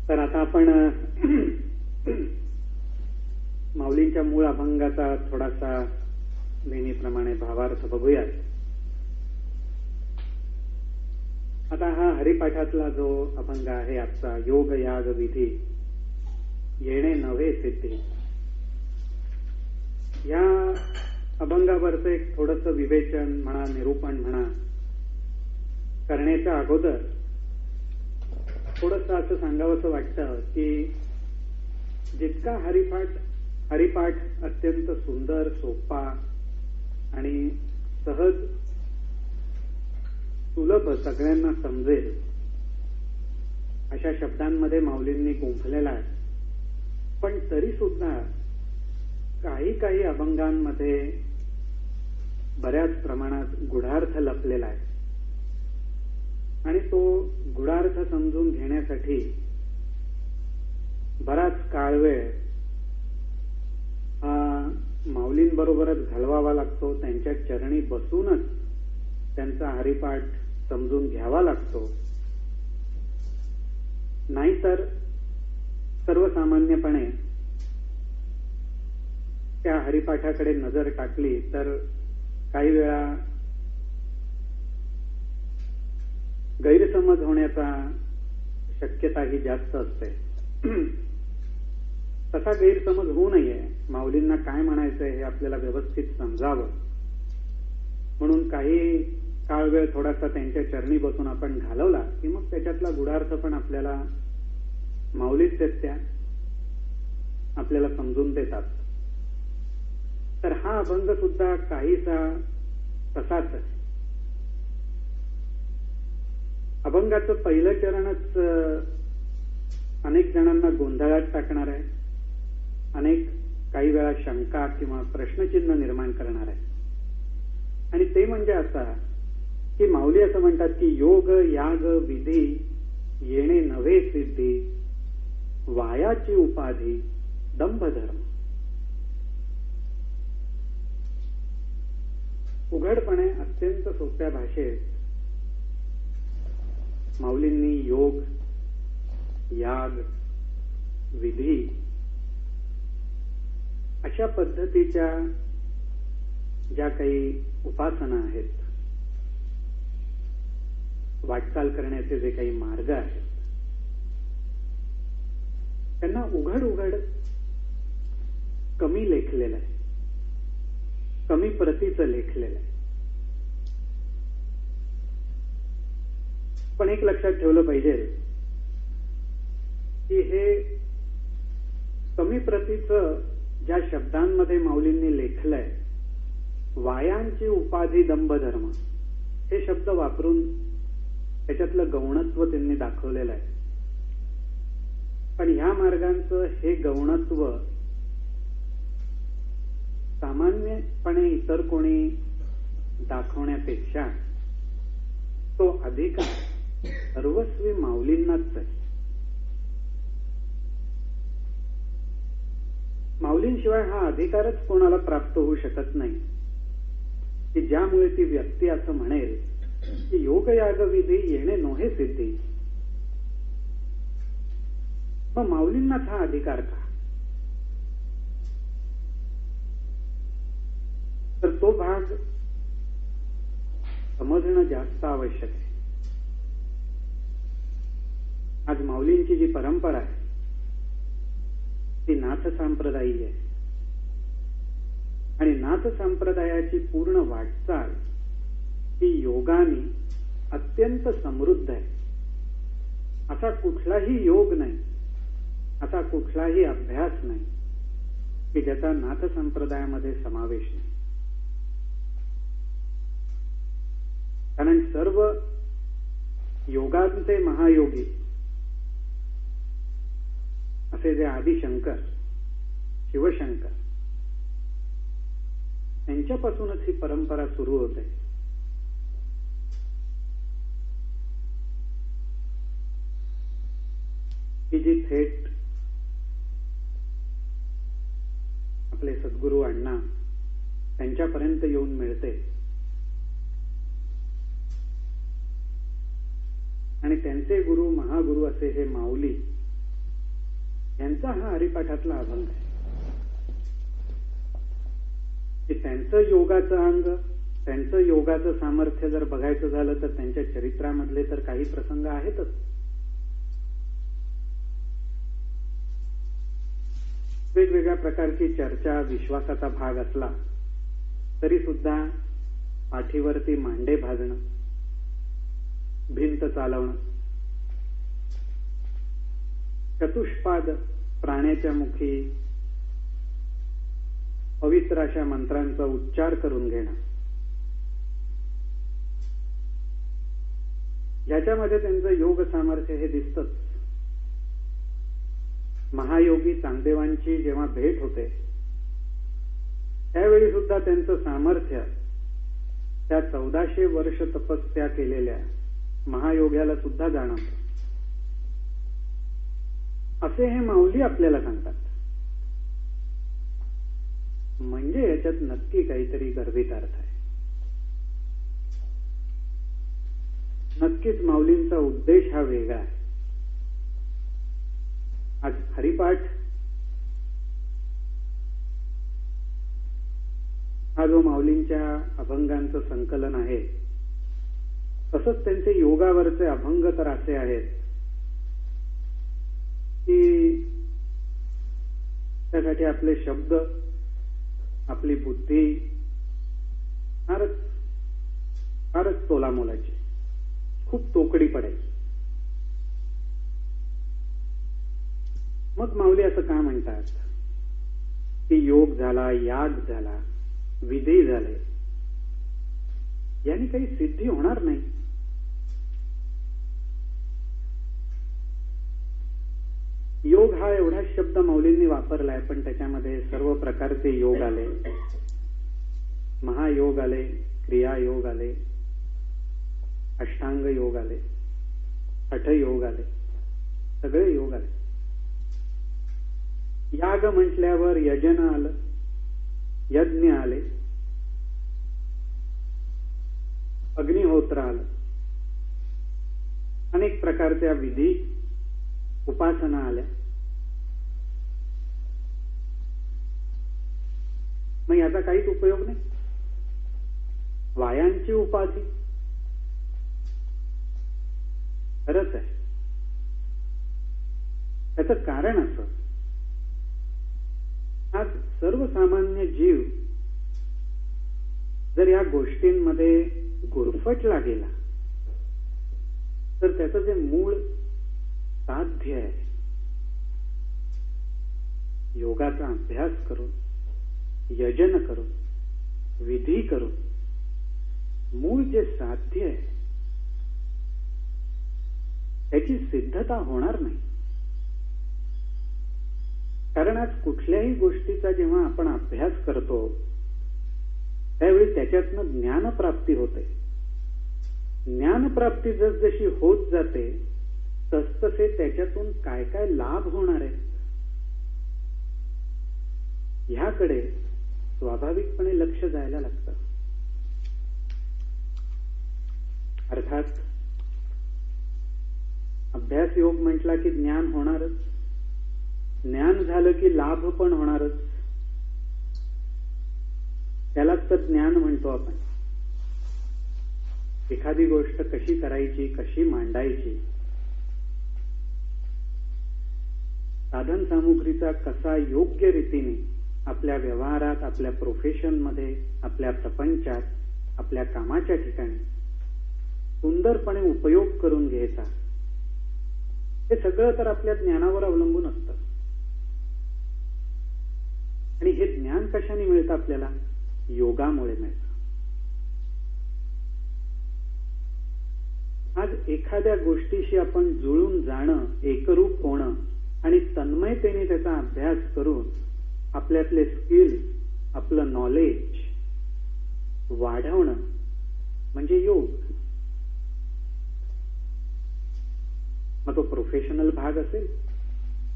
तर आता आपण माऊलींच्या मूळ अभंगाचा थोडासा नेहमीप्रमाणे भावार्थ बघूयात. आता हा हरिपाठातला जो अभंग आहे आजचा, योग याग विधी येणे नव्हे सिद्धी, या अभंगावरचं एक थोडंसं विवेचन म्हणा, निरूपण म्हणा करण्याच्या अगोदर थोडंसं असं सांगावंसं वाटतं की जितका हरिपाठ अत्यंत सुंदर, सोपा आणि सहज सुलभ, सगळ्यांना समजेल अशा शब्दांमध्ये माऊलींनी गुंफलेला आहे, पण तरी सुद्धा काही अभंगांमध्ये बऱ्याच प्रमाणात गूढार्थ लपलेला आहे आणि तो गूढार्थ समजून घेण्यासाठी बराच काळवेळ हा माऊलींबरोबरच घालवावा लागतो. त्यांच्या चरणी बसूनच त्यांचा हरिपाठ समजून घ्यावा लागतो. नाहीतर सर्वसामान्यपणे त्या हरिपाठाकडे नजर टाकली तर काही वेळा गैरसमज होण्याचा शक्यताही जास्त असते. तसा गैरसमज होऊ नये, माऊलींना काय म्हणायचंय हे आपल्याला व्यवस्थित समजावं म्हणून काही काळ वेळ थोडासा त्यांच्या चरणी बसून आपण घालवला की मग त्याच्यातला गूढार्थ पण आपल्याला माऊलीच त्या आपल्याला समजून देतात. तर हा अभंग सुद्धा काहीसा तसाच आहे. अभंगाचं पहिलं चरणच अनेक जणांना गोंधळात टाकणार आहे, काही वेळा शंका किंवा प्रश्नचिन्ह निर्माण करणार आहे. आणि ते म्हणजे असा की माऊली असं म्हणतात की योग याग विधी येणे नव्हे सिद्धी, वायाची उपाधी दंभ धर्म. उघडपणे अत्यंत सोप्या भाषेत माऊलींनी योग, याग, विधी अशा पद्धतीच्या ज्या काही उपासना आहेत, वाटचाल करण्याचे जे काही मार्ग आहेत, त्यांना उघड कमी लेखलेलं आहे, कमी प्रतीचं लेखलेलं आहे. पण एक लक्षात ठेवलं पाहिजे की हे कमी प्रतीचं ज्या शब्दांमध्ये माऊलींनी लेखलंय, वायांची उपाधी दंभ धर्म, हे शब्द वापरून त्याच्यातलं गौणत्व त्यांनी दाखवलेलं आहे. पण ह्या मार्गांचं हे गौणत्व सामान्यपणे इतर कोणी दाखवण्यापेक्षा तो अधिकार सर्वस्वी माऊलींनाच आहे. माऊलींशिवाय हा अधिकारच कोणाला प्राप्त होऊ शकत नाही की ज्यामुळे ती व्यक्ती असं म्हणेल की योग याग विधी येणे नोहे सिद्धी. मग माऊलींनाच हा अधिकार का? तर तो भाग समजणं जास्त आवश्यक आहे. आज माऊलींची जी परंपरा आहे ती नाथ संप्रदायी आहे आणि नाथ संप्रदायाची पूर्ण वाटचाल ही योगाने अत्यंत समृद्ध आहे. असा कुठलाही योग नाही, असा कुठलाही अभ्यास नाही की ज्याचा नाथ संप्रदायामध्ये समावेश नाही. कारण सर्व योगांचे महायोगी असे जे आदिशंकर, शिवशंकर, त्यांच्यापासूनच ही परंपरा सुरू होते. की जी थेट आपले सद्गुरू अण्णा त्यांच्यापर्यंत येऊन मिळते आणि त्यांचे गुरु महागुरु असे हे माऊली यांचा हा हरिपाठातला अभंग आहे की त्यांचं योगाचं अंग, त्यांचं योगाचं सामर्थ्य जर बघायचं झालं तर त्यांच्या चरित्रामधले तर काही प्रसंग आहेतच. वेगवेगळ्या प्रकारची चर्चा, विश्वासाचा भाग असला तरी सुद्धा पाठीवरती मांडे भाजणं, भिंत चालवणं, चतुष्पाद प्राण्याच्या मुखी पवित्र अशा मंत्रांचा उच्चार करून घेणं, याच्यामध्ये त्यांचं योग सामर्थ्य हे दिसतंच. महायोगी चांगदेवांची जेव्हा भेट होते त्यावेळी सुद्धा त्यांचं सामर्थ्य त्या 1400 वर्ष तपस्या केलेल्या महायोग्याला सुद्धा जाणवतं. असे हे माऊली आपल्याला सांगतात. म्हणजे याच्यात नक्की काहीतरी गर्भित अर्थ आहे. नक्कीच माऊलींचा उद्देश हा वेगळा आहे. आज हरिपाठ हा जो माऊलींच्या अभंगांचं संकलन आहे, तसंच त्यांचे योगावरचे अभंग तर असे आहेत की त्यासाठी आपले शब्द, आपली बुद्धी फारच तोलामोलाची, खूप तोकडी पडायची. मग माऊली असं का म्हणतात की योग झाला, याग झाला, विधी झाले, याने काही सिद्धी होणार नाही. योग हा एवढा शब्द माऊलींनी वापरलाय, पण त्याच्यामध्ये सर्व प्रकारचे योग आले. महायोग आले, क्रियायोग आले, अष्टांग योग आले, हठयोग आले, सगळे योग आले. याग म्हटल्यावर यजन आलं, यज्ञ आले, अग्निहोत्र आलं, अनेक प्रकारच्या विधी, उपासना आल्या. मग याचा काहीच उपयोग नाही. वायांची उपाधी खरंच आहे. त्याचं कारण असं, आज सर्वसामान्य जीव जर या गोष्टींमध्ये गुरफटला गेला तर त्याचं जे मूळ साध्य आहे, योगाचा अभ्यास करून, यजन करून, विधी करून, मूळ जे साध्य आहे त्याची सिद्धता होणार नाही. कारण आज कुठल्याही गोष्टीचा जेव्हा आपण अभ्यास करतो त्यावेळी त्याच्यातनं ज्ञानप्राप्ती होते. ज्ञानप्राप्ती जसजशी होत जाते तसतसे त्याच्यातून काय काय लाभ होणार आहे ह्याकडे स्वाभाविकपणे लक्ष जायला लागतं. अर्थात अभ्यास योग म्हटला की ज्ञान होणारच, ज्ञान झालं की लाभ पण होणारच. त्यालाच तर ज्ञान म्हणतो आपण. एखादी गोष्ट कशी करायची, कशी मांडायची, साधन सामुग्रीचा कसा योग्य रीतीने आपल्या व्यवहारात, आपल्या प्रोफेशनमध्ये, आपल्या प्रपंचात, आपल्या कामाच्या ठिकाणी सुंदरपणे उपयोग करून घ्यायचा, हे सगळं तर आपल्या ज्ञानावर अवलंबून असतं. आणि हे ज्ञान कशाने मिळतं आपल्याला? योगामुळे मिळतं. आज एखाद्या गोष्टीशी आपण जुळून जाणं, एकरूप होणं आणि तन्मयतेने त्याचा अभ्यास करून आपल्यातले स्किल्स, आपलं नॉलेज वाढवणं म्हणजे योग. मग तो प्रोफेशनल भाग असेल,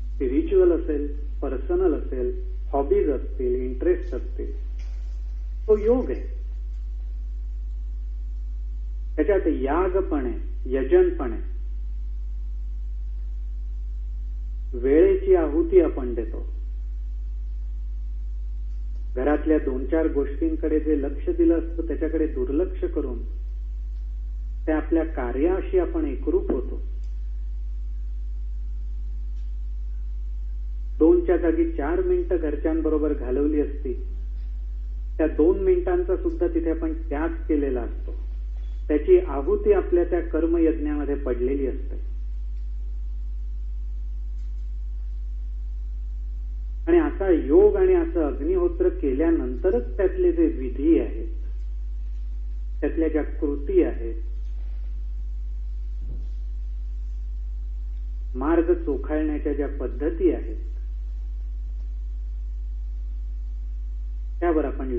स्पिरिच्युअल असेल, पर्सनल असेल, हॉबीज असतील, इंटरेस्ट असतील, तो योग आहे. त्याच्यात याग पण आहे, यजन पण आहे. वेळेची आहुती आपण देतो. घरातल्या 2-4 गोष्टींकडे जे लक्ष दिलं असतं त्याच्याकडे दुर्लक्ष करून त्या आपल्या कार्याशी आपण एकरूप होतो. 2च्या जागी 4 मिनिटं घरच्यांबरोबर घालवली असती, त्या 2 मिनिटांचा सुद्धा तिथे आपण त्याग केलेला असतो. त्याची आहुती आपल्या त्या कर्मयज्ञामध्ये पडलेली असते. आणि असा योग आणि असं अग्निहोत्र केल्यानंतरच त्यातले जे विधी आहेत, त्यातल्या ज्या कृती आहेत, मार्ग चोखाळण्याच्या ज्या पद्धती आहेत, त्यावर आपण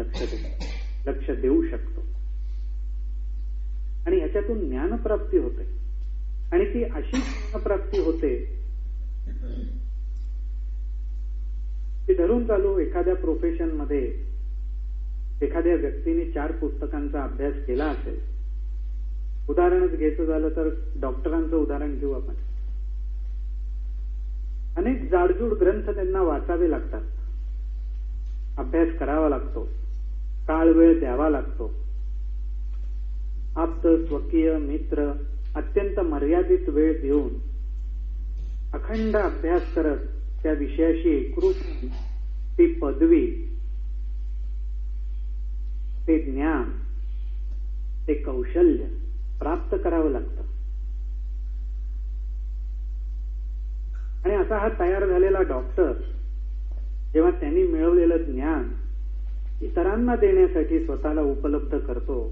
लक्ष देऊ शकतो. आणि ह्याच्यातून ज्ञानप्राप्ती होते. आणि ती अशी ज्ञानप्राप्ती होते की धरून चालू एखाद्या प्रोफेशन मध्ये एखाद्या व्यक्तीने 4 पुस्तकांचा अभ्यास केला असेल. उदाहरणच घ्यायचं झालं तर डॉक्टरांचं उदाहरण घेऊ आपण. अनेक जाडजूड ग्रंथ त्यांना वाचावे लागतात, अभ्यास करावा लागतो, काळ वेळ द्यावा लागतो. आप्त, स्वकीय, मित्र अत्यंत मर्यादित वेळ देऊन अखंड अभ्यास करत त्या विषयाशी एकरूप ती पदवी, ते ज्ञान, ते कौशल्य प्राप्त करावं लागतं. आणि असा हा तयार झालेला डॉक्टर जेव्हा त्यांनी मिळवलेलं ज्ञान इतरांना देण्यासाठी स्वतःला उपलब्ध करतो,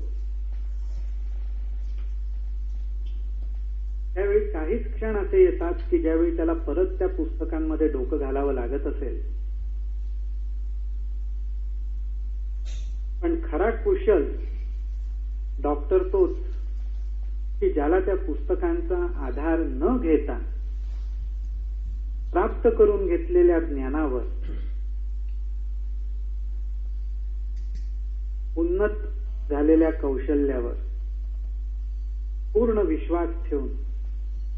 त्यावेळी काहीच क्षण असे येतात की ज्यावेळी त्याला परत त्या पुस्तकांमध्ये डोकं घालावं लागत असेल. पण खरा कुशल डॉक्टर तोच की ज्याला त्या पुस्तकांचा आधार न घेता प्राप्त करून घेतलेल्या ज्ञानावर उन्नत झालेल्या कौशल्यावर पूर्ण विश्वास ठेवून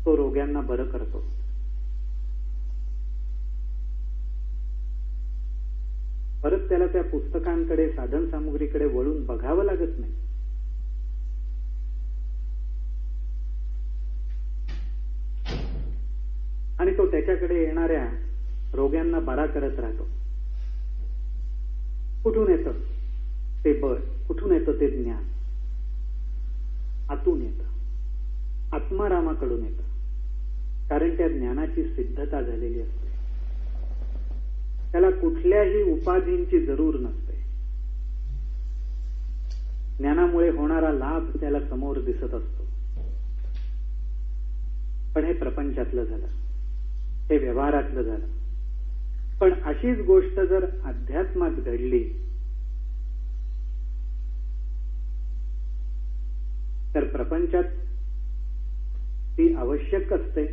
तो रोग्यांना बरं करतो. परत त्याला त्या पुस्तकांकडे, साधन सामुग्रीकडे वळून बघावं लागत नाही. आणि तो त्याच्याकडे येणाऱ्या रोग्यांना बरा करत राहतो. कुठून येतं ते बळ, कुठून येतं ते ज्ञान? आतून येतं, आत्मारामाकडून येतं. कारण त्या ज्ञानाची सिद्धता झालेली असते. त्याला कुठल्याही उपाधींची जरूर नसते. ज्ञानामुळे होणारा लाभ त्याला समोर दिसत असतो. पण हे प्रपंचातलं झालं, हे व्यवहारातलं झालं. पण अशीच गोष्ट जर अध्यात्मात घडली तर प्रपंचात ती आवश्यक असते,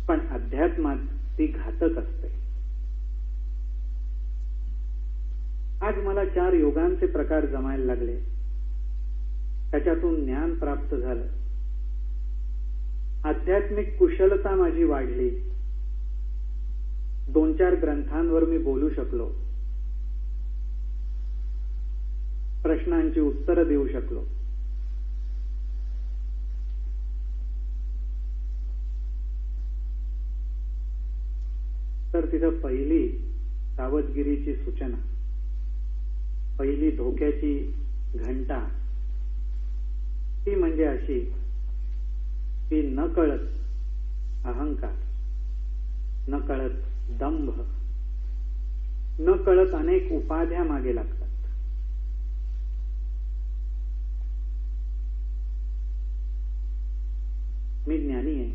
पण अध्यात्मात ती घातक असते. आज मला 4 योगांचे प्रकार जमायला लागले, त्याच्यातून ज्ञान प्राप्त झालं, आध्यात्मिक कुशलता माझी वाढली, 2-4 ग्रंथांवर मी बोलू शकलो, प्रश्नांची उत्तरं देऊ शकलो. तर तिथं पहिली सावधगिरीची सूचना, पहिली धोक्याची घंटा ती म्हणजे अशी की नकळत अहंकार, नकळत दंभ, नकळत अनेक उपाध्या मागे लागतात. मी ज्ञानी आहे,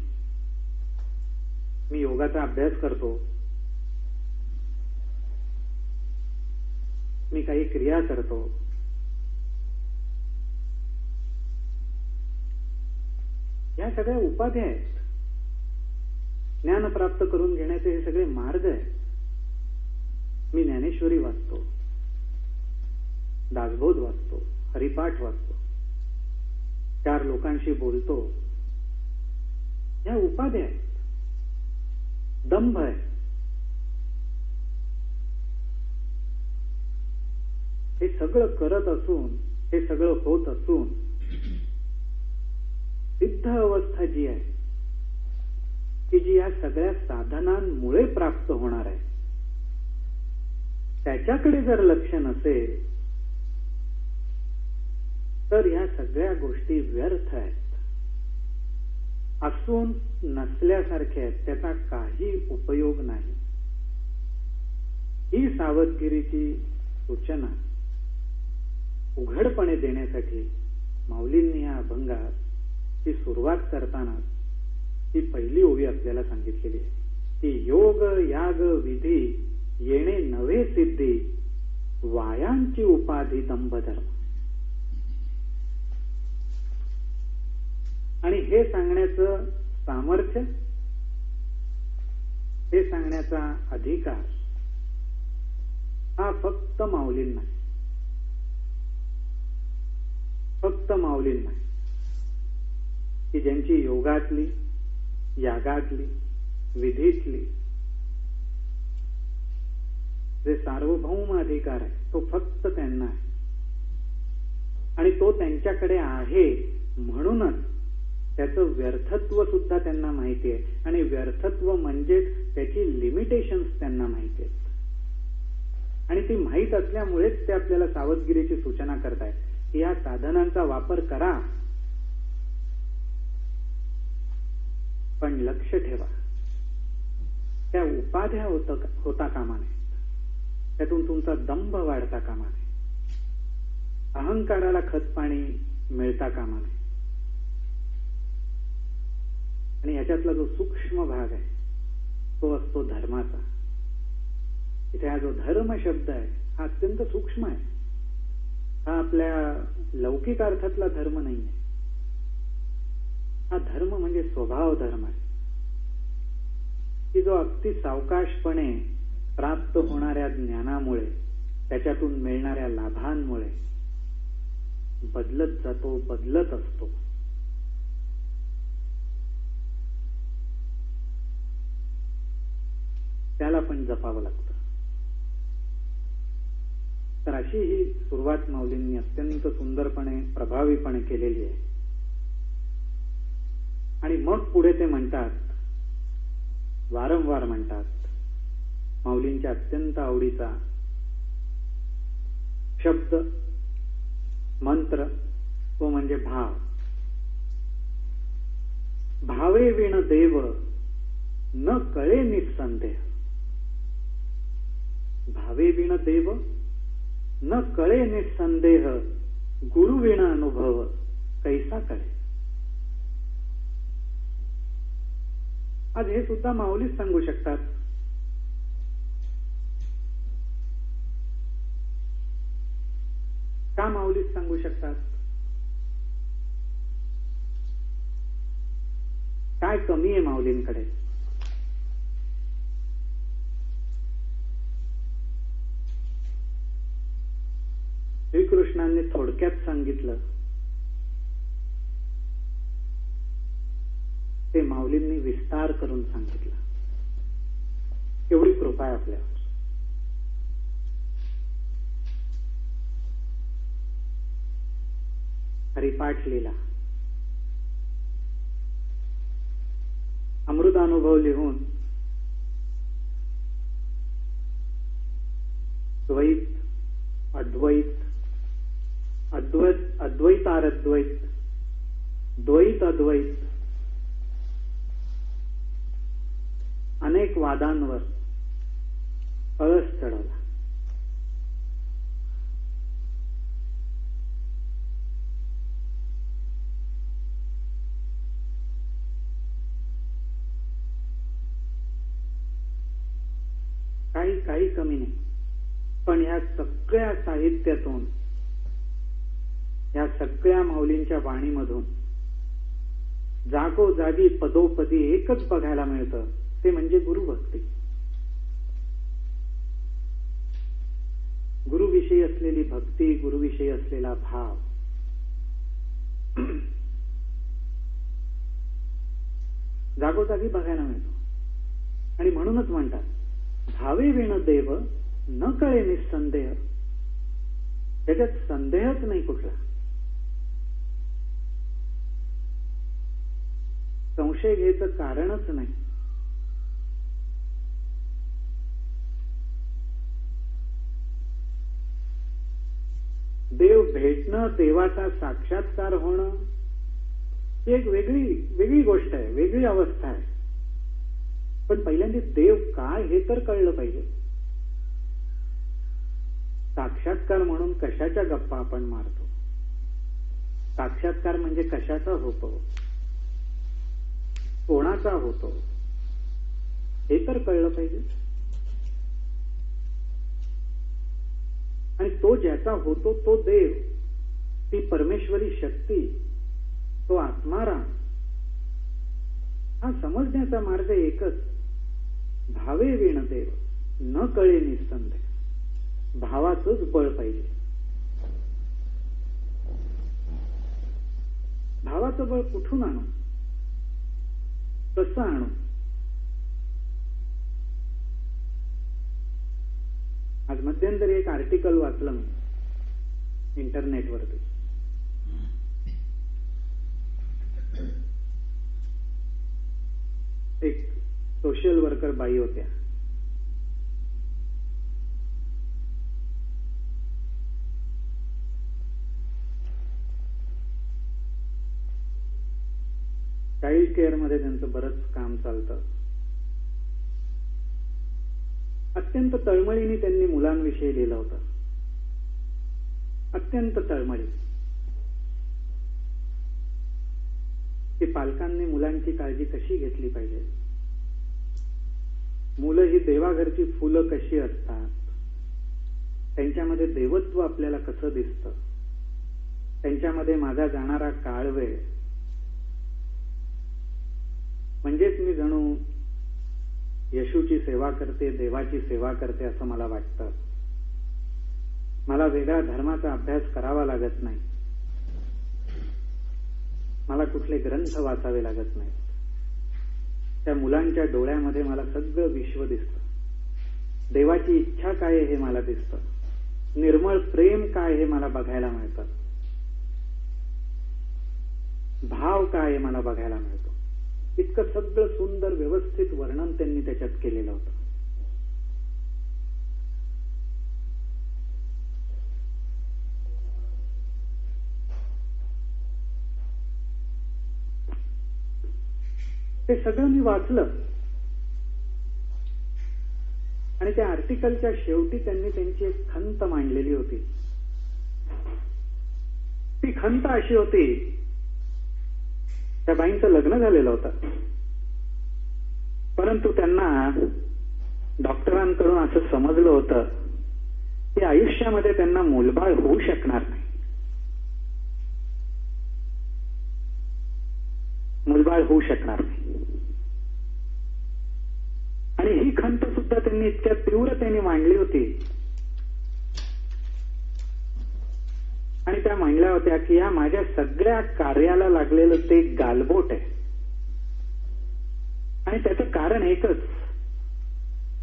मी योगाचा अभ्यास करतो, मी काही क्रिया करतो, या सगळ्या उपाध्या आहेत. ज्ञान प्राप्त करून घेण्याचे हे सगळे मार्ग आहेत. मी ज्ञानेश्वरी वाचतो, दासबोध वाचतो, हरिपाठ वाचतो, 4 लोकांशी बोलतो, या उपाध्या आहेत. दंभ आहे. हे सगळं करत असून, हे सगळं होत असून सिद्ध अवस्था जी आहे की जी या सगळ्या साधनांमुळे प्राप्त होणार आहे, त्याच्याकडे जर लक्ष नसेल तर ह्या सगळ्या गोष्टी व्यर्थ आहेत, असून नसल्यासारख्या आहेत, त्याचा काही उपयोग नाही. ही सावधगिरीची सूचना उघडपणे देण्यासाठी माऊलींनी या अभंगात ची सुरुवात करताना ही पहिली ओवी आपल्याला सांगितलेली आहे की योग याग विधी येणे नवे सिद्धी, वायांची उपाधी दंभ धर्म. आणि हे सांगण्याचं सामर्थ्य, हे सांगण्याचा अधिकार हा फक्त माऊलींना, फक्त माऊलींना, की ज्यांची योगातली, यागातली, विधीतली जे सार्वभौम अधिकार आहे तो फक्त त्यांना आहे. आणि तो त्यांच्याकडे आहे म्हणूनच त्याचं व्यर्थत्व सुद्धा त्यांना माहिती आहे. आणि व्यर्थत्व म्हणजे त्याची लिमिटेशन्स त्यांना माहिती आहेत. आणि ती माहीत असल्यामुळेच ते आपल्याला सावधगिरीची सूचना करतायत की या साधनांचा वापर करा, पण लक्ष ठेवा, त्या उपाध्या होता कामा नये, त्यातून तुमचा दंभ वाढता कामा नये, अहंकाराला खतपाणी मिळता कामा नये. आणि याच्यातला जो सूक्ष्म भाग आहे तो असतो धर्माचा. इथे हा जो धर्म शब्द आहे हा अत्यंत सूक्ष्म आहे. हा आपल्या लौकिक अर्थातला धर्म नाही आहे. हा धर्म म्हणजे स्वभाव धर्म आहे की जो अगदी सावकाशपणे प्राप्त होणाऱ्या ज्ञानामुळे, त्याच्यातून मिळणाऱ्या लाभांमुळे बदलत जातो, बदलत असतो. त्याला पण जपावं लागतं. तर अशी ही सुरुवात माऊलींनी अत्यंत सुंदरपणे, प्रभावीपणे केलेली आहे. आणि मग पुढे ते म्हणतात, वारंवार म्हणतात, माऊलींच्या अत्यंत आवडीचा शब्द, मंत्र तो म्हणजे भाव. भावे विण देव न कळे निस्संदेह. भावे विण देव न कळे निस्संदेह, गुरु विण अनुभव कैसा कळे. आज हे सुद्धा माऊलीच सांगू शकतात. का माऊलीच सांगू शकतात? काय कमी आहे माऊलींकडे? श्रीकृष्णांनी थोडक्यात सांगितलं ते माऊलींनी विस्तार करून सांगितलं. एवढी कृपा आहे आपल्यावर. हरिपाठ लीला, अमृतानुभव लिहून द्वैत, अद्वैत, अद्वैतारद्वैत, द्वैत अद्वैत अनेक वादांवर कळस चढवला. काही कमी नाही. पण ह्या सगळ्या साहित्यातून, या सगळ्या माऊलींच्या वाणीमधून जागोजागी पदोपदी एकच बघायला मिळतं, ते म्हणजे गुरुभक्ती. गुरुविषयी असलेली भक्ती, गुरुविषयी असलेला भाव. जागोजागी बघायला मिळतो. आणि म्हणूनच म्हणतात भावे विण देव न कळे निसंदेह. त्याच्यात संदेहच नाही कुठला, संशय घ्यायचं कारणच नाही. देव भेटणं, देवाचा साक्षात्कार होणं ही एक वेगळी गोष्ट आहे, वेगळी अवस्था आहे. पण पहिल्यांदा देव काय हे तर कळलं पाहिजे. साक्षात्कार म्हणून कशाच्या गप्पा आपण मारतो, साक्षात्कार म्हणजे कशाचा होतो, कोणाचा होतो हे तर कळलं पाहिजे. आणि तो ज्याचा होतो तो देव, ती परमेश्वरी शक्ती, तो आत्माराम, हा समजण्याचा मार्ग एकच. भावे विण देव न कळे निसंदेह. भावाचंच बळ पाहिजे. भावाचं बळ कुठून आणू, कसं आणू? आज मध्यंतरी एक आर्टिकल वाचलं मी इंटरनेटवरती. एक सोशल वर्कर बाई होत्या. चाइल्ड केअर मध्ये त्यांचं बरंच काम चालतं. अत्यंत तळमळीने त्यांनी मुलांविषयी लिहिलं होतं, अत्यंत तळमळी, की पालकांनी मुलांची काळजी कशी घेतली पाहिजे. मुलं ही देवाघरची फुलं कशी असतात, त्यांच्यामध्ये देवत्व आपल्याला कसं दिसतं, त्यांच्यामध्ये माझा जाणारा काळवेळ म्हणजेच मी जणू येशूची सेवा करते, देवाची सेवा करते असं मला वाटतं. मला वेगळा धर्माचा अभ्यास करावा लागत नाही, मला कुठले ग्रंथ वाचावे लागत नाही. त्या मुलांच्या डोळ्यामध्ये मला सगळं विश्व दिसतं. देवाची इच्छा काय हे मला दिसतं, निर्मळ प्रेम काय हे मला बघायला मिळतं, भाव काय हे मला बघायला मिळतो. इतकं सगळं सुंदर व्यवस्थित वर्णन त्यांनी त्याच्यात केलेलं होतं. ते सगळं मी वाचलं आणि त्या आर्टिकलच्या शेवटी त्यांनी त्यांची एक खंत मांडलेली होती. ती खंत अशी होती, त्या बाईंचं लग्न झालेलं होतं, परंतु त्यांना डॉक्टरांकडून असं समजलं होतं की आयुष्यामध्ये त्यांना मूलबाळ होऊ शकणार नाही, मूलबाळ होऊ शकणार नाही. आणि ही खंत सुद्धा त्यांनी इतक्या तीव्रतेने मांडली होती आणि त्या मांडल्या होत्या की या माझ्या सगळ्या कार्याला लागलेलं ते गालबोट आहे आणि त्याचं कारण एकच,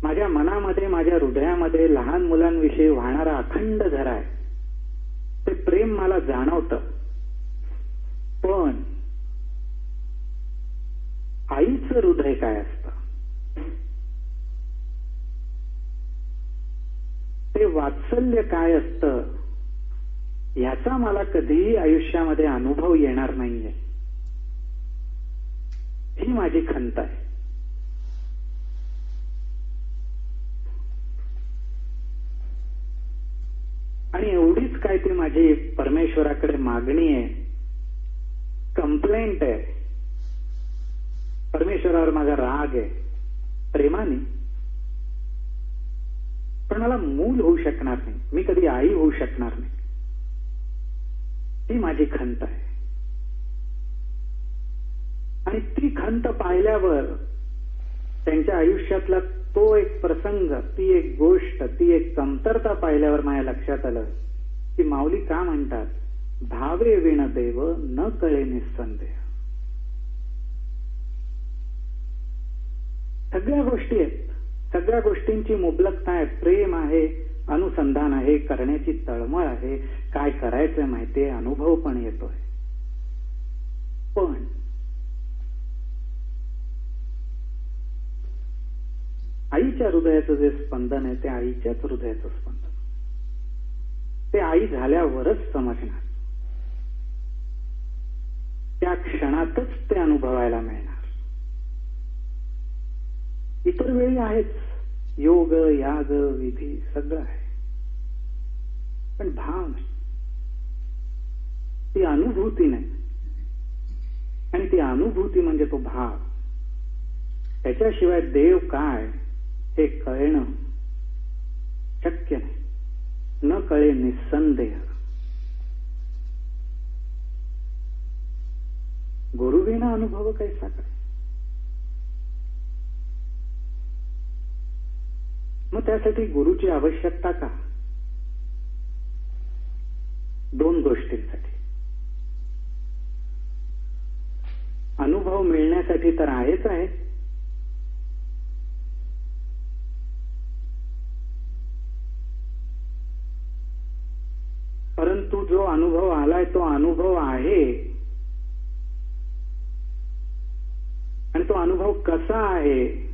माझ्या मनामध्ये, माझ्या हृदयामध्ये लहान मुलांविषयी वाहणारा अखंड झरा आहे. ते प्रेम मला जाणवतं, पण आईचं हृदय काय असतं, ते वात्सल्य काय असतं, याचा मला कधीही आयुष्यामध्ये अनुभव येणार नाहीये. ही माझी खंत आहे. आणि एवढीच काय ती माझी परमेश्वराकडे मागणी आहे, कंप्लेंट आहे. परमेश्वरावर माझा राग आहे प्रेमाने, पण मला मूल होऊ शकणार नाही, मी कधी आई होऊ शकणार नाही. ही माझी खंत आहे. आणि ती खंत पाहिल्यावर त्यांच्या आयुष्यातला तो एक प्रसंग, ती एक गोष्ट, ती एक कमतरता पाहिल्यावर माझ्या लक्षात आलं की माऊली का म्हणतात, भावे विण देव न कळे निसंदेह. सगळ्या गोष्टी आहेत, सगळ्या गोष्टींची मुबलकता आहे, प्रेम आहे, अनुसंधान आहे, करण्याची तळमळ आहे, काय करायचं माहितीये, अनुभव पण येतोय. पण आईच्या हृदयाचं जे स्पंदन आहे ते आईच्याच हृदयाचं स्पंदन, ते आई झाल्यावरच समजणार, त्या क्षणातच ते अनुभवायला मिळणार. इतर वेळी आहेच, योग याग विधी सगळं आहे, पण भाव नाही, ती अनुभूती नाही. आणि ती अनुभूती म्हणजे तो भाव, त्याच्याशिवाय देव काय हे कळणं शक्य नाही. न कळे निसंदेह. गुरुविना अनुभव कैसा काय. मग त्यासाठी गुरुची आवश्यकता का? दोन गोष्टींसाठी. अनुभव मिळण्यासाठी तर आहेच आहे, परंतु जो अनुभव आलाय तो अनुभव आहे, आणि तो अनुभव कसा आहे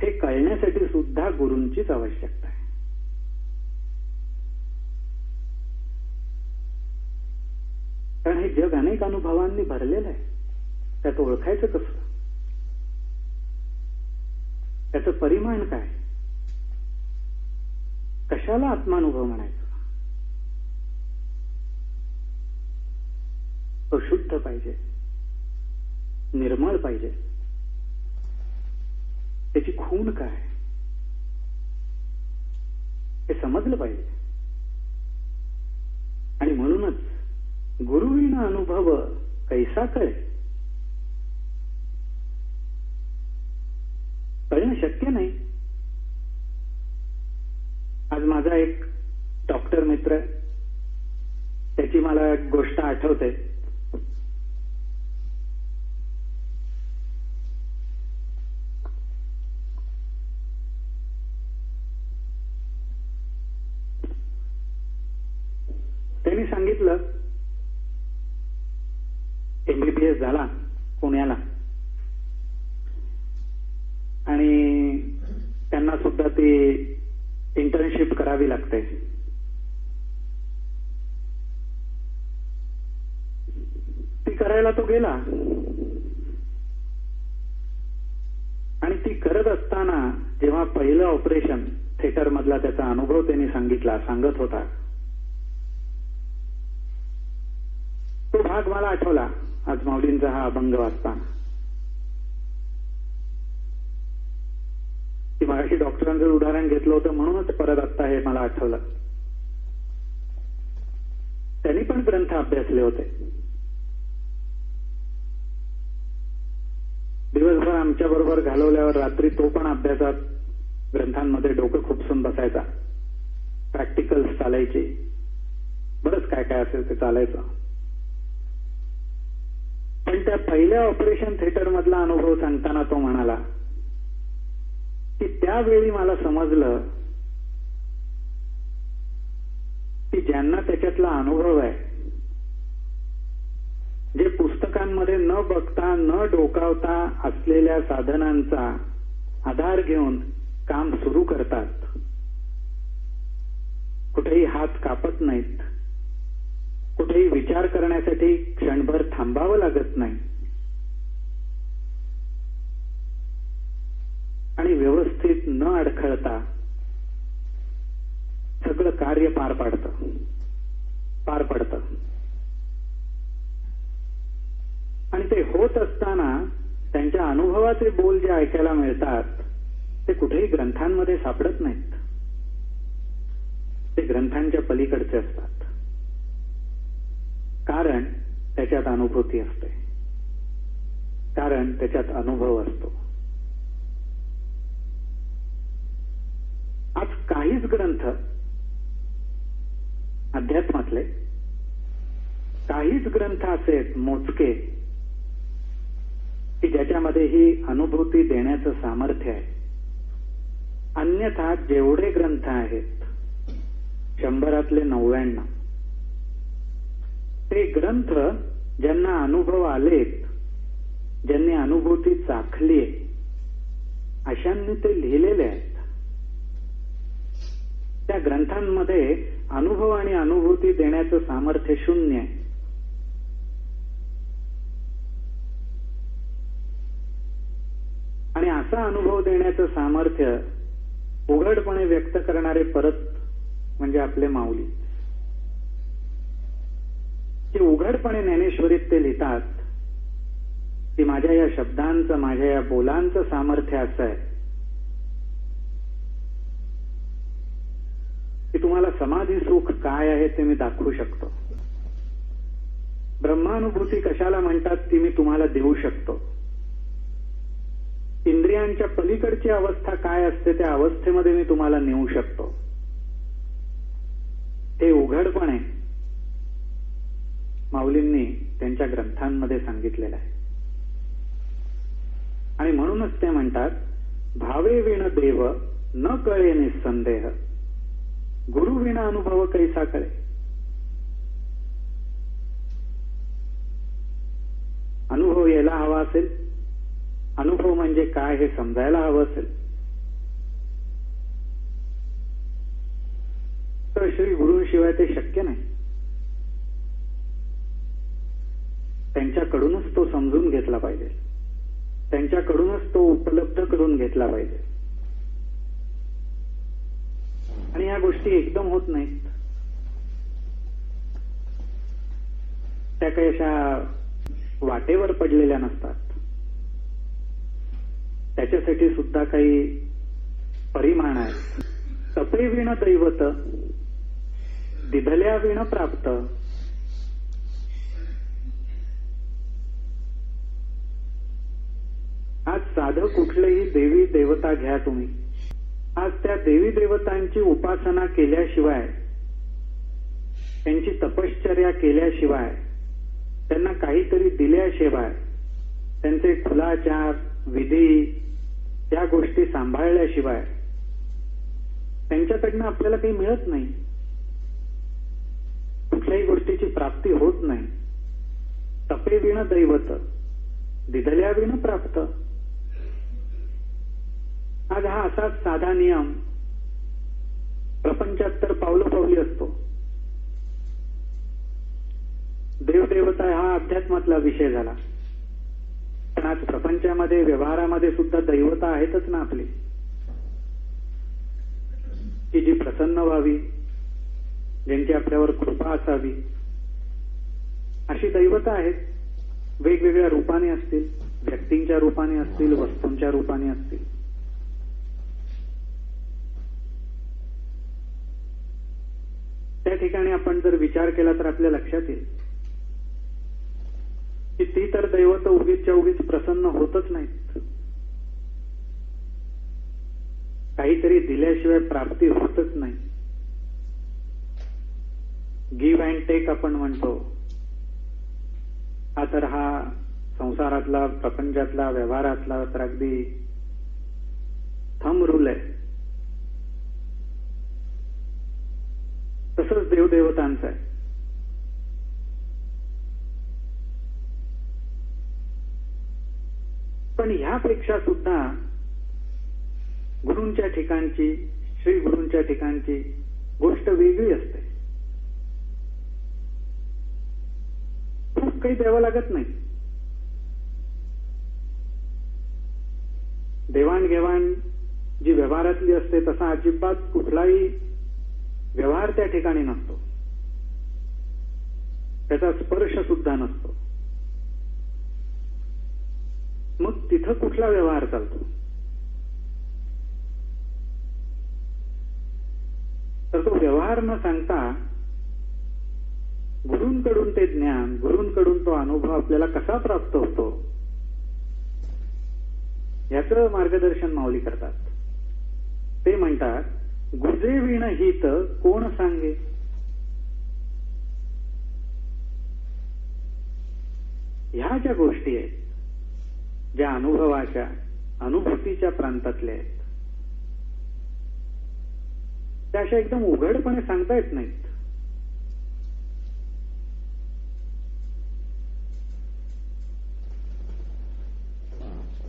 हे कळण्यासाठी सुद्धा गुरूंचीच आवश्यकता आहे. कारण हे जग अनेक अनुभवांनी भरलेलं आहे, त्यात ओळखायचं कसं, त्याचं परिमाण काय, कशाला आत्मानुभव म्हणायचं. तो शुद्ध पाहिजे, निर्मळ पाहिजे, त्याची खूण काय हे समजलं पाहिजे. आणि म्हणूनच गुरुविना अनुभव कैसा कळे, कळणं शक्य नाही. आज माझा एक डॉक्टर मित्र, त्याची मला एक गोष्ट आठवते. त्यांनी सांगितलं, MBBS झाला पुण्याला, आणि त्यांना सुद्धा ती इंटर्नशिप करावी लागते. ती करायला तो गेला, आणि ती करत असताना जेव्हा पहिलं ऑपरेशन थिएटर मधला त्याचा अनुभव त्यांनी सांगत होता, तो भाग मला आठवला आज माऊलींचा हा अभंग वाचताना. की मगाशी डॉक्टरांचं उदाहरण घेतलं होतं म्हणूनच परत आता हे मला आठवलं. त्यांनी पण ग्रंथ अभ्यासले होते. दिवसभर आमच्या बरोबर घालवल्यावर रात्री तो पण अभ्यासात ग्रंथांमध्ये डोकं खुपसून बसायचा. प्रॅक्टिकल्स चालायचे, बरंच काय काय असेल ते चालायचं. पण त्या पहिल्या ऑपरेशन थिएटर मधला अनुभव सांगताना तो म्हणाला की त्यावेळी मला समजलं की ज्यांना त्याच्यातला अनुभव आहे, जे पुस्तकांमध्ये न बघता न डोकावता असलेल्या साधनांचा आधार घेऊन काम सुरू करतात, कुठेही हात कापत नाहीत, कुठेही विचार करण्यासाठी क्षणभर थांबावं लागत नाही, आणि व्यवस्थित न अडखळता सगळं कार्य पार पडतं. आणि ते होत असताना त्यांच्या अनुभवाचे बोल जे ऐकायला मिळतात ते कुठेही ग्रंथांमध्ये सापडत नाहीत. ते ग्रंथांच्या पलीकडचे असतात, कारण त्याच्यात अनुभूती असते, कारण त्याच्यात अनुभव असतो. आज काहीच ग्रंथ अध्यात्मातले, काहीच ग्रंथ असे मोजके की ज्याच्यामध्ये ही अनुभूती देण्याचं सामर्थ्य आहे. अन्यथा जेवढे ग्रंथ आहेत 100 99 ते ग्रंथ ज्यांना अनुभव आलेत, ज्यांनी अनुभूती चाखली आहे, अशांनी ते लिहिलेले आहेत. त्या ग्रंथांमध्ये अनुभव आणि अनुभूती देण्याचं सामर्थ्य शून्य आहे. आणि असा अनुभव देण्याचं सामर्थ्य उघडपणे व्यक्त करणारे परत म्हणजे आपले माऊली, की उघडपणे ज्ञानेश्वरीत ते लिहितात की माझ्या या शब्दांचं, माझ्या या बोलांचं सामर्थ्य असं आहे की तुम्हाला समाधी सुख काय आहे ते मी दाखवू शकतो. ब्रह्मानुभूती कशाला म्हणतात ती मी तुम्हाला देऊ शकतो. इंद्रियांच्या पलीकडची अवस्था काय असते त्या अवस्थेमध्ये मी तुम्हाला नेऊ शकतो. हे उघडपणे माऊलींनी त्यांच्या ग्रंथांमध्ये सांगितलेलं आहे. आणि म्हणूनच ते म्हणतात, भावे विण देव न कळे निसंदेह, गुरु विना अनुभव कैसा कळे. अनुभव यायला हवा असेल, अनुभव म्हणजे काय हे समजायला हवं असेल, तर श्री गुरूंशिवाय ते शक्य नाही. त्यांच्याकडूनच तो समजून घेतला पाहिजे, त्यांच्याकडूनच तो उपलब्ध करून घेतला पाहिजे. आणि या गोष्टी एकदम होत नाहीत. त्या काही अशा वाटेवर पडलेल्या नसतात. त्याच्यासाठी सुद्धा काही परिमाण आहेत. तपे विण दैवत, दिधल्या विण प्राप्त. आज साधं कुठलेही देवी देवता घ्या तुम्ही, आज त्या देवी देवतांची उपासना केल्याशिवाय, त्यांची तपश्चर्या केल्याशिवाय, त्यांना काहीतरी दिल्याशिवाय, त्यांचे कुलाचार विधी त्या गोष्टी सांभाळल्याशिवाय त्यांच्याकडनं आपल्याला काही मिळत नाही. कुठल्याही गोष्टीची प्राप्ती होत नाही. तपे विण दैवत, दिधल्या विण प्राप्त. आज हा असाच साधा नियम प्रपंचात तर पावलोपावली असतो. देवदेवता हा अध्यात्मातला विषय झाला, पण आज प्रपंचामध्ये व्यवहारामध्ये सुद्धा दैवता आहेतच ना आपली, की जी प्रसन्न व्हावी, ज्यांची आपल्यावर कृपा असावी, अशी दैवता आहेत. वेगवेगळ्या रूपाने असतील, व्यक्तींच्या रूपाने असतील, वस्तूंच्या रूपाने असतील. त्या ठिकाणी आपण जर विचार केला तर आपल्या लक्षात येईल की ती तर दैवत उगीचच्या उगीच प्रसन्न होतच नाहीत. काहीतरी दिल्याशिवाय प्राप्ती होतच नाही. गिव्ह अँड टेक आपण म्हणतो, हा तर हा संसारातला, प्रपंचातला, व्यवहारातला तर अगदी थंब रूल आहे. तसंच देवदेवतांचं आहे. पण ह्यापेक्षा सुद्धा गुरूंच्या ठिकाणची, श्री गुरूंच्या ठिकाणची गोष्ट वेगळी असते. खूप काही द्यावं लागत नाही. देवाणघेवाण जी व्यवहारातली असते तसा अजिबात कुठलाही व्यवहार त्या ठिकाणी नसतो. त्याचा स्पर्श सुद्धा नसतो. मग तिथं कुठला व्यवहार चालतो? तर तो व्यवहार न सांगता गुरूंकडून ते ज्ञान, गुरूंकडून तो अनुभव आपल्याला कसा प्राप्त होतो याचं मार्गदर्शन माऊली करतात. ते म्हणतात, गुजे विण हित कोण सांगे. ह्या ज्या गोष्टी आहेत ज्या अनुभवाच्या अनुभूतीच्या प्रांतातल्या आहेत त्या अशा एकदम उघडपणे सांगता येत नाहीत.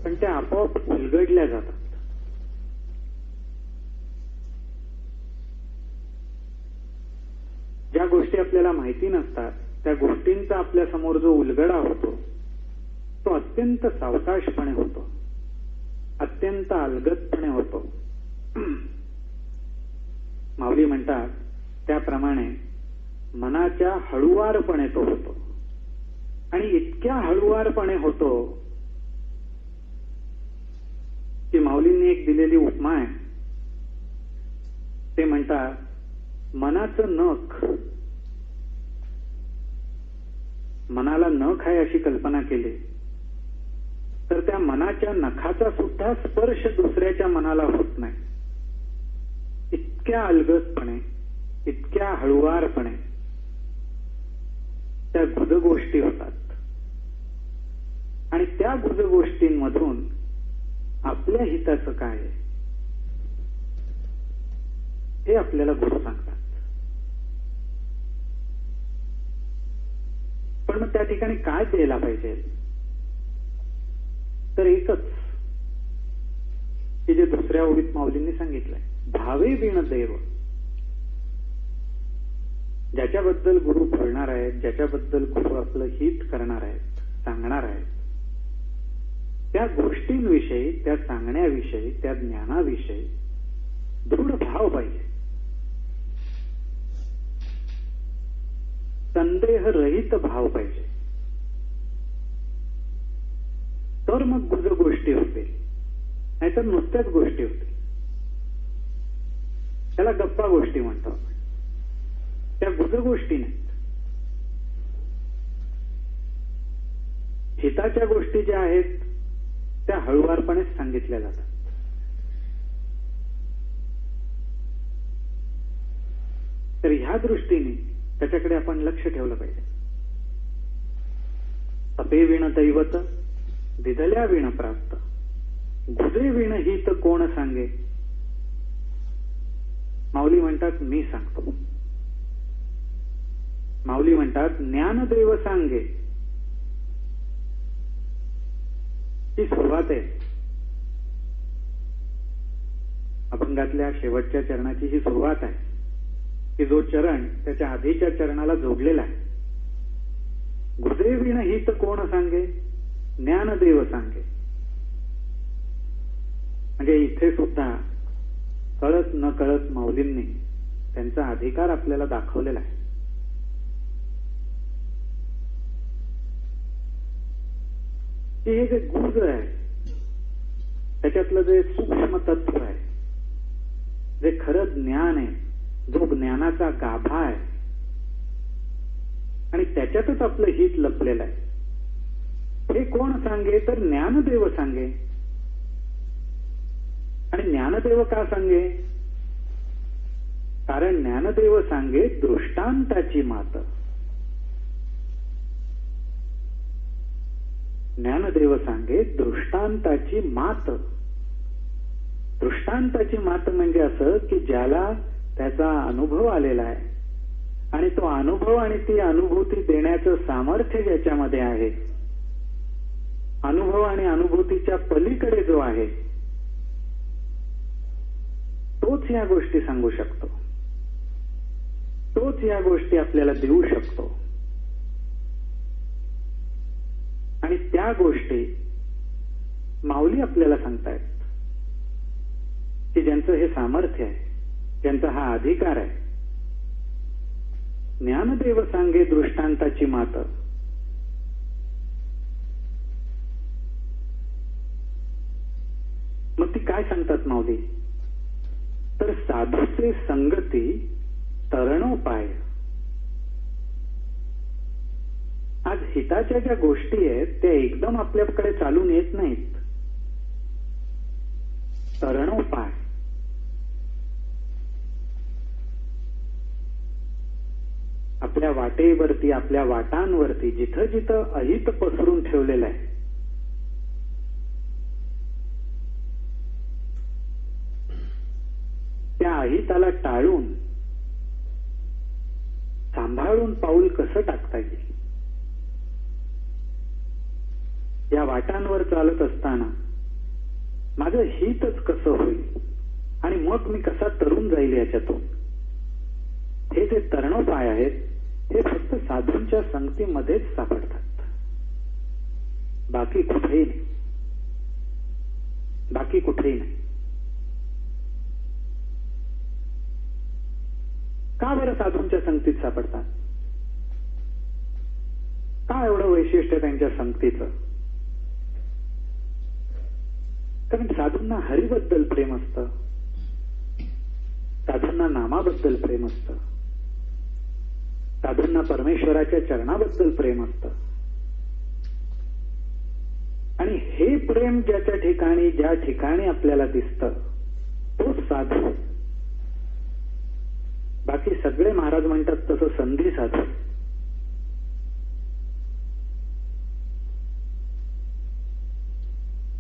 पण त्या आपोआप उलगडल्या जातात. ज्या गोष्टी आपल्याला माहिती नसतात त्या गोष्टींचा आपल्या समोर जो उलगडा होतो तो अत्यंत सावकाशपणे होतो, अत्यंत अलगदपणे होतो. माऊली म्हणतात त्याप्रमाणे मनाच्या हळुवारपणे तो होतो आणि इतक्या हळुवारपणे होतो की माऊलींनी एक दिलेली उपमा आहे. ते म्हणतात मनाचं नख, मनाला नख आहे अशी कल्पना केली तर त्या मनाच्या नखाचा सुद्धा स्पर्श दुसऱ्याच्या मनाला होत नाही. इतक्या अलगदपणे, इतक्या हळुवारपणे त्या गुजगोष्टी होतात आणि त्या गुजगोष्टींमधून आपल्या हिताचं काय आहे हे आपल्याला गुरु सांगतात. पण मग त्या ठिकाणी काय द्यायला पाहिजे तर एकच की जे दुसऱ्या ओळीत माऊलींनी सांगितलंय, भावे बिन दैव. ज्याच्याबद्दल गुरु बोलणार आहेत, ज्याच्याबद्दल गुरु आपलं हित करणार आहेत, सांगणार आहेत, त्या गोष्टींविषयी, त्या सांगण्याविषयी, त्या ज्ञानाविषयी दृढ भाव पाहिजे, संदेहरहित भाव पाहिजे. तर मग गुज गोष्टी होतील, नाहीतर नुसत्याच गोष्टी होतील. त्याला गप्पा गोष्टी म्हणतो आपण, त्या गुज गोष्टी नाहीत. हिताच्या गोष्टी ज्या आहेत त्या हळुवारपणेच सांगितल्या जातात. तर ह्या दृष्टीने त्याच्याकडे आपण लक्ष ठेवलं पाहिजे. तपे विण दैवत दिधल्या विण प्राप्त, गुजे विण हित कोण सांगे. माऊली म्हणतात मी सांगतो. माऊली म्हणतात ज्ञानदेव सांगे. ही सुरुवात आहे. अभंगातल्या शेवटच्या चरणाची ही सुरुवात आहे की जो चरण त्याच्या आधीच्या चरणाला जोडलेला आहे. गुजे विण हित कोण सांगे, ज्ञानदेव सांगे. म्हणजे इथे सुद्धा कळत न कळत माऊलींनी त्यांचा अधिकार आपल्याला दाखवलेला आहे. की हे जे गुज आहे त्याच्यातलं जे सूक्ष्म तत्व आहे, जे खरं ज्ञान आहे, जो ज्ञानाचा गाभा आहे आणि त्याच्यातच आपलं हित लपलेलं आहे, हे कोण सांगे तर ज्ञानदेव सांगे. आणि ज्ञानदेव का सांगे? कारण ज्ञानदेव सांगे दृष्टांताची मात. ज्ञानदेव सांगे दृष्टांताची मात. दृष्टांताची मात म्हणजे असं की ज्याला त्याचा अनुभव आलेला आहे आणि तो अनुभव आणि ती अनुभूती देण्याचं सामर्थ्य ज्याच्यामध्ये आहे, अनुभव आणि अनुभूतीच्या पलीकडे जो आहे तोच या गोष्टी सांगू शकतो, तोच या गोष्टी आपल्याला देऊ शकतो. आणि त्या गोष्टी माऊली आपल्याला सांगतायत की ज्यांचं हे सामर्थ्य आहे, ज्यांचा हा अधिकार आहे. ज्ञानदेव सांगे दृष्टांताची मात. मग ती काय सांगतात माऊली? तर साधूचे संगती तरणोपाय. आज हिताच्या ज्या गोष्टी आहेत त्या एकदम आपल्याकडे चालून येत नाहीत. तरणोपाय. आपल्या वाटेवरती, आपल्या वाटांवरती जिथं जिथं अहित पसरून ठेवलेलं आहे त्या अहिताला टाळून सांभाळून पाऊल कसं टाकता येईल, या वाटांवर चालत असताना माझं हितच कसं होईल आणि मग मी कसा तरुण जाईल याच्यातून, हे जे तरणोपाय आहेत हे फक्त साधूंच्या संगतीमध्येच सापडतात, बाकी कुठेही नाही, बाकी कुठेही नाही. का बरं साधूंच्या संगतीत सापडतात? का एवढं वैशिष्ट्य त्यांच्या संगतीचं? कारण साधूंना हरीबद्दल प्रेम असतं, साधूंना नामाबद्दल प्रेम असतं, साधूंना परमेश्वराच्या चरणाबद्दल प्रेम असतं. आणि हे प्रेम ज्याच्या ठिकाणी ज्या ठिकाणी आपल्याला दिसतं तो साधू. बाकी सगळे महाराज म्हणतात तसं संधी साधू.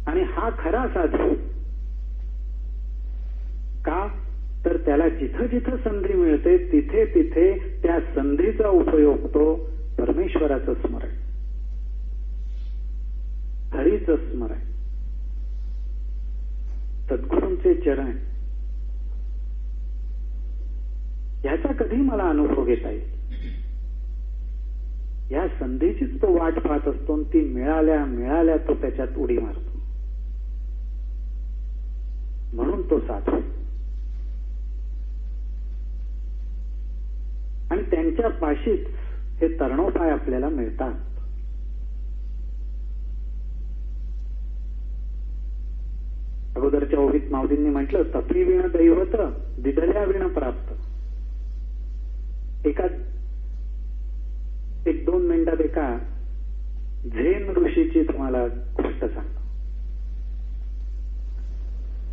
आणि हा खरा साधू का, तर त्याला जिथं जिथं संधी मिळते तिथे तिथे त्या संधीचा उपयोग तो परमेश्वराचं स्मरण, हरीचं स्मरण, सद्गुरूंचे चरण, याचा कधी मला अनुभव घेता येईल, या संधीचीच तो वाट पाहत असतो आणि ती मिळाल्या मिळाल्या तो त्याच्यात उडी मारतो. म्हणून तो साधू. आणि त्यांच्या पाशीच हे तरणोपाय आपल्याला मिळतात. अगोदरच्या ओवीत माऊलींनी म्हटलं, तपी विण दैवत दिदल्या विण प्राप्त. एक 2 मिनिटात एका झेन ऋषीची तुम्हाला गोष्ट सांगतो.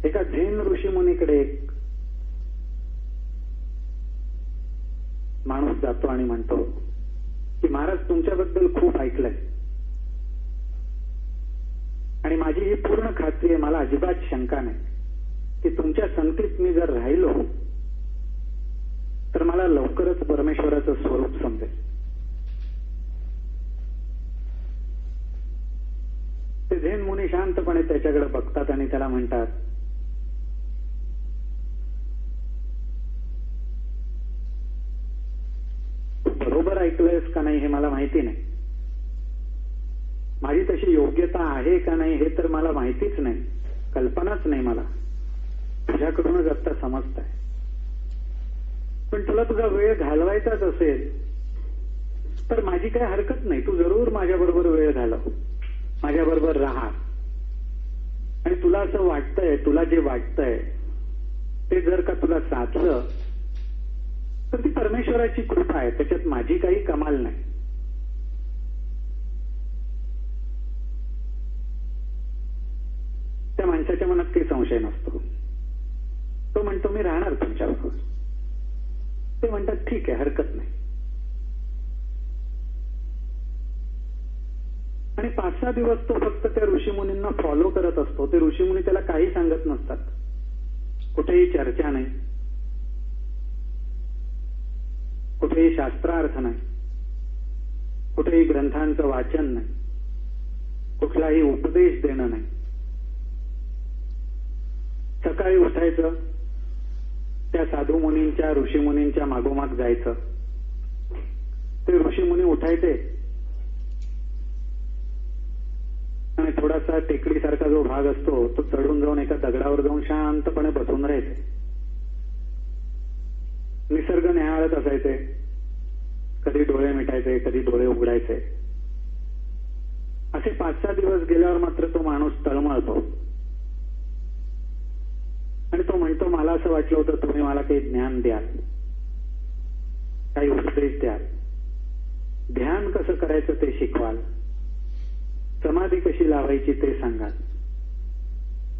एका झेन ऋषी मुनीकडे एक माणूस जातो आणि म्हणतो की महाराज तुमच्याबद्दल खूप ऐकलंय आणि माझी ही पूर्ण खात्री आहे, मला अजिबात शंका नाही की तुमच्या संगतीत मी जर राहिलो तर मला लवकरच परमेश्वराचं स्वरूप समजेल. ते झेन मुनी शांतपणे त्याच्याकडे बघतात आणि त्याला म्हणतात, बरोबर ऐकलंयस का नाही हे मला माहिती नाही, माझी तशी योग्यता आहे का नाही हे तर मला माहितीच नाही, कल्पनाच नाही मला, तुझ्याकडूनच आता समजत आहे. पण तुला तुझा वेळ घालवायचाच असेल तर माझी काही हरकत नाही, तू जरूर माझ्याबरोबर वेळ घालव, माझ्याबरोबर राहा. आणि तुला असं वाटतंय, तुला जे वाटतंय ते जर का तुला साधलं तर ती परमेश्वराची कृपा आहे, त्याच्यात माझी काही कमाल नाही. त्या माणसाच्या मनात काही संशय नसतो. तो म्हणतो मी राहणार तुमच्याबरोबर. ते म्हणतात ठीक आहे, हरकत नाही. आणि 5-6 दिवस तो फक्त त्या ऋषीमुनींना फॉलो करत असतो. ते ऋषीमुनी त्याला काही सांगत नसतात, कुठेही चर्चा नाही, कुठेही शास्त्रार्थ नाही, कुठेही ग्रंथांचं वाचन नाही, कुठलाही उपदेश देणं नाही. सकाळी उठायचं, त्या साधू मुनींच्या ऋषीमुनींच्या मागोमाग जायचं. ते ऋषीमुनी उठायचे आणि थोडासा टेकडीसारखा जो भाग असतो तो चढून जाऊन एका दगडावर जाऊन शांतपणे बसून राहायचे. निसर्ग न्याहाळत असायचे, कधी डोळे मिटायचे, कधी डोळे उघडायचे. असे 5-6 दिवस गेल्यावर मात्र तो माणूस तळमळतो आणि तो म्हणतो मला असं वाटलं होतं तुम्ही मला काही ज्ञान द्याल, काही उपदेश द्याल, ध्यान कसं करायचं ते शिकवाल, समाधी कशी लावायची ते सांगाल,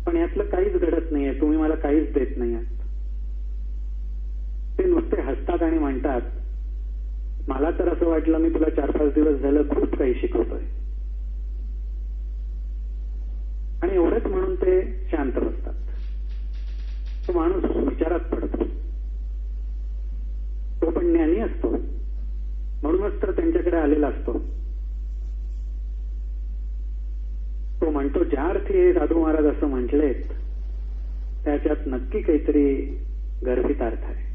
पण यातलं काहीच घडत नाहीये, तुम्ही मला काहीच देत नाही आहात. ते नुसते हसतात आणि म्हणतात मला तर असं वाटलं मी तुला 4-5 दिवस झालं खूप काही शिकवतोय. आणि एवढंच म्हणून ते शांत बसतात. तो माणूस विचारात पडतो. तो पण ज्ञानी असतो, म्हणूनच तर त्यांच्याकडे आलेला असतो. तो म्हणतो, ज्या अर्थी हे साधू महाराज असं म्हटलेत त्याच्यात नक्की काहीतरी गर्भित अर्थ आहे.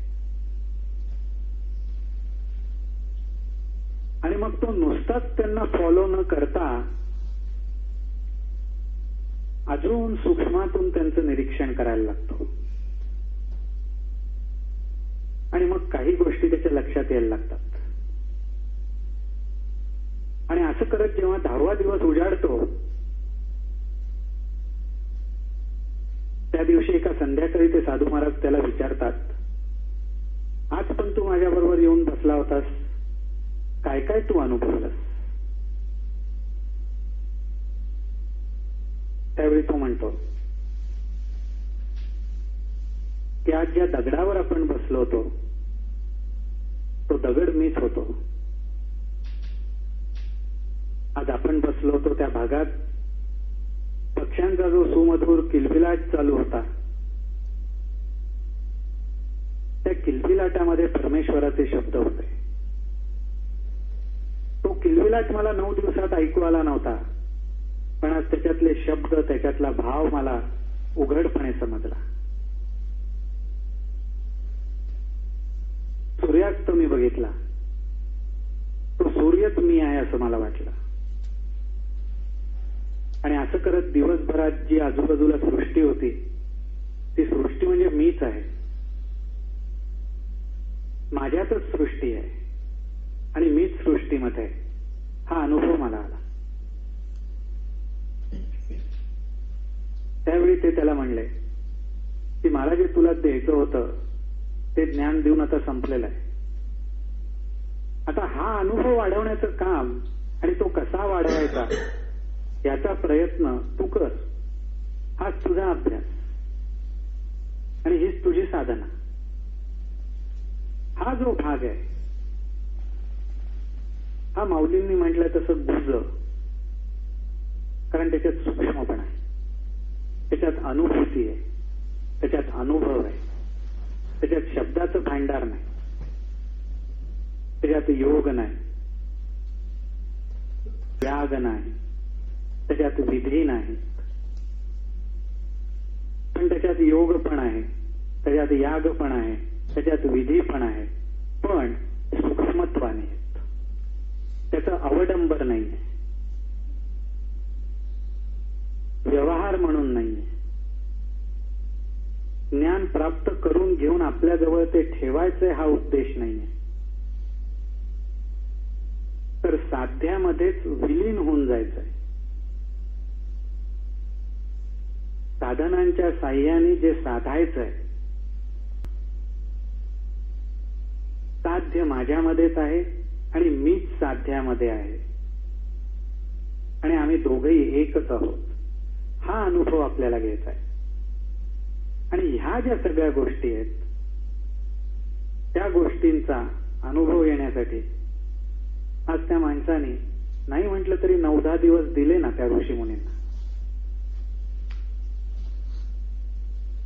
आणि मग तो नुसताच त्यांना फॉलो न करता अजून सूक्ष्मातून त्यांचं निरीक्षण करायला लागतो. आणि मग काही गोष्टी त्याच्या लक्षात यायला लागतात. आणि असं करत जेव्हा 10वा दिवस उजाडतो, त्या दिवशी एका संध्याकाळी ते साधू महाराज त्याला विचारतात, आज पण तू माझ्याबरोबर येऊन बसला होतास, काय काय तू अनुभवलंस? त्यावेळी तो म्हणतो की आज ज्या दगडावर आपण बसलो होतो तो दगड मीच होतो. आज आपण बसलो होतो त्या भागात पक्ष्यांचा जो सुमधुर किलबिलाट चालू होता, त्या किलबिलाटामध्ये परमेश्वराचे शब्द होते. तो किलबिलाट मला 9 दिवसात ऐकू आला नव्हता, पण आज त्याच्यातले शब्द, त्याच्यातला भाव मला उघडपणे समजला. सूर्यास्त मी बघितला, तो सूर्यच मी आहे असं मला वाटलं. आणि असं करत दिवसभरात जी आजूबाजूला सृष्टी होती ती सृष्टी म्हणजे मीच आहे, माझ्यातच सृष्टी आहे आणि मीच सृष्टीमध्ये, हा अनुभव मला आला. त्यावेळी ते त्याला म्हणले की मला जे तुला द्यायचं होतं ते ज्ञान देऊन आता संपलेलं आहे. आता हा अनुभव वाढवण्याचं काम आणि तो कसा वाढवायचा याचा प्रयत्न तू कर. हाच तुझा अभ्यास आणि हीच तुझी साधना. हा जो भाग आहे हा माऊलींनी म्हटलं तसं गुज, कारण त्याच्यात सूक्ष्मपणा आहे, त्याच्यात अनुभूती आहे, त्याच्यात अनुभव आहे, त्याच्यात शब्दाचं भांडार नाही, त्याच्यात योग नाही, व्याग नाही, त्याच्यात विधी नाही, पण त्याच्यात योग पण आहे, त्याच्यात याग पण आहे, त्याच्यात विधी पण आहे, पण सूक्ष्मत्वाने आहेत. त्याचं अवडंबर नाहीये, व्यवहार म्हणून नाहीये. ज्ञान प्राप्त करून घेऊन आपल्याजवळ ते ठेवायचे हा उद्देश नाहीये, तर साध्यामध्येच विलीन होऊन जायचंय. साधनांच्या साह्याने जे साधायचंय, साध्य माझ्यामध्येच आहे आणि मीच साध्यामध्ये आहे आणि आम्ही दोघंही एकच आहोत, हा अनुभव आपल्याला घ्यायचा आहे. आणि ह्या ज्या सगळ्या गोष्टी आहेत त्या गोष्टींचा अनुभव येण्यासाठी आज त्या माणसाने नाही म्हटलं तरी 9-10 दिवस दिले ना त्या ऋषीमुनींना.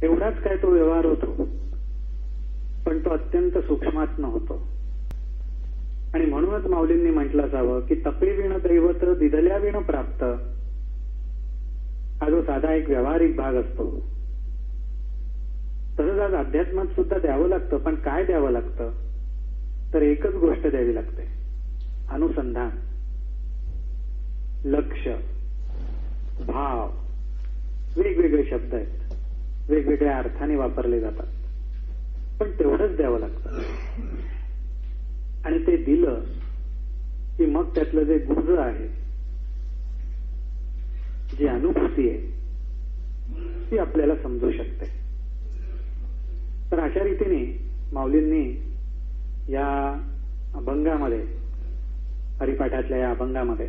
एवढाच काय तो व्यवहार होतो, पण तो अत्यंत सूक्ष्मात्म होतो. आणि म्हणूनच माऊलींनी म्हटलं असावं की तपे विण दैवत दिधल्या विण प्राप्त. हा जो साधा एक व्यावहारिक भाग असतो, तसंच आज अध्यात्मात सुद्धा द्यावं लागतं. पण काय द्यावं लागतं, तर एकच गोष्ट द्यावी लागते, अनुसंधान, लक्ष, भाव. वेगवेगळे शब्द आहेत, वेगवेगळ्या अर्थाने वापरले जातात, पण तेवढंच द्यावं लागतं. आणि ते दिलं की मग त्यातलं जे गुज आहे, जी अनुभूती आहे ती आपल्याला समजू शकते. तर अशा रीतीने माऊलींनी या अभंगामध्ये, हरिपाठातल्या या अभंगामध्ये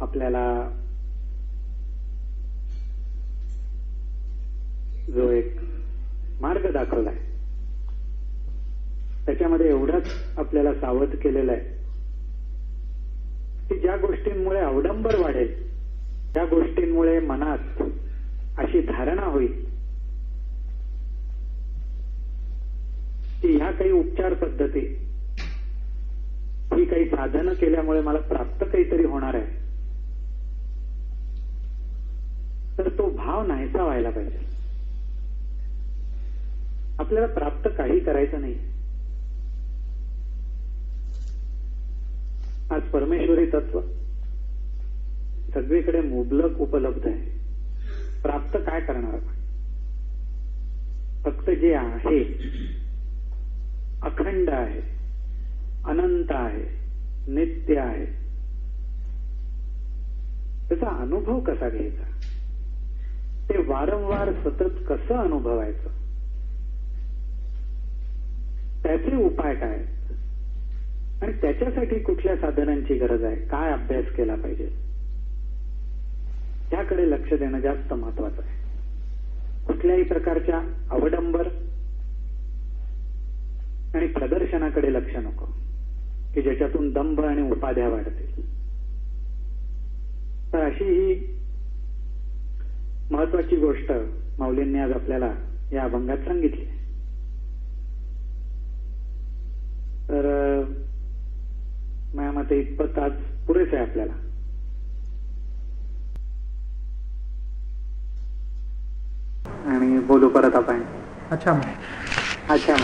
आपल्याला जो एक मार्ग दाखवलाय त्याच्यामध्ये एवढंच आपल्याला सावध केलेलं आहे की ज्या गोष्टींमुळे अवडंबर वाढेल, ज्या गोष्टींमुळे मनात अशी धारणा होईल की ह्या काही उपचार पद्धती, ही काही साधनं केल्यामुळे मला प्राप्त काहीतरी होणार आहे, तर तो भाव नाहीसा व्हायला पाहिजे. आपल्याला प्राप्त काही करायचं नाही. आज परमेश्वरी तत्व सगळीकडे मुबलक उपलब्ध आहे. प्राप्त काय करणार आपण? फक्त जे आहे, अखंड आहे, अनंत आहे, नित्य आहे, त्याचा अनुभव कसा घ्यायचा, ते वारंवार सतत कसं अनुभवायचं, त्याचे उपाय काय आणि त्याच्यासाठी कुठल्या साधनांची गरज आहे, काय अभ्यास केला पाहिजे, त्याकडे लक्ष देणं जास्त महत्वाचं आहे. कुठल्याही प्रकारच्या अवडंबर आणि प्रदर्शनाकडे लक्ष नको, की ज्याच्यातून दंभ आणि उपाध्या वाढतील. तर अशी ही महत्वाची गोष्ट माऊलींनी आज आपल्याला या अभंगात सांगितली. तर माझ्या मते इतपत आज पुरेसे आहे आपल्याला. आणि बोलू परत आपण. अच्छा. अच्छा.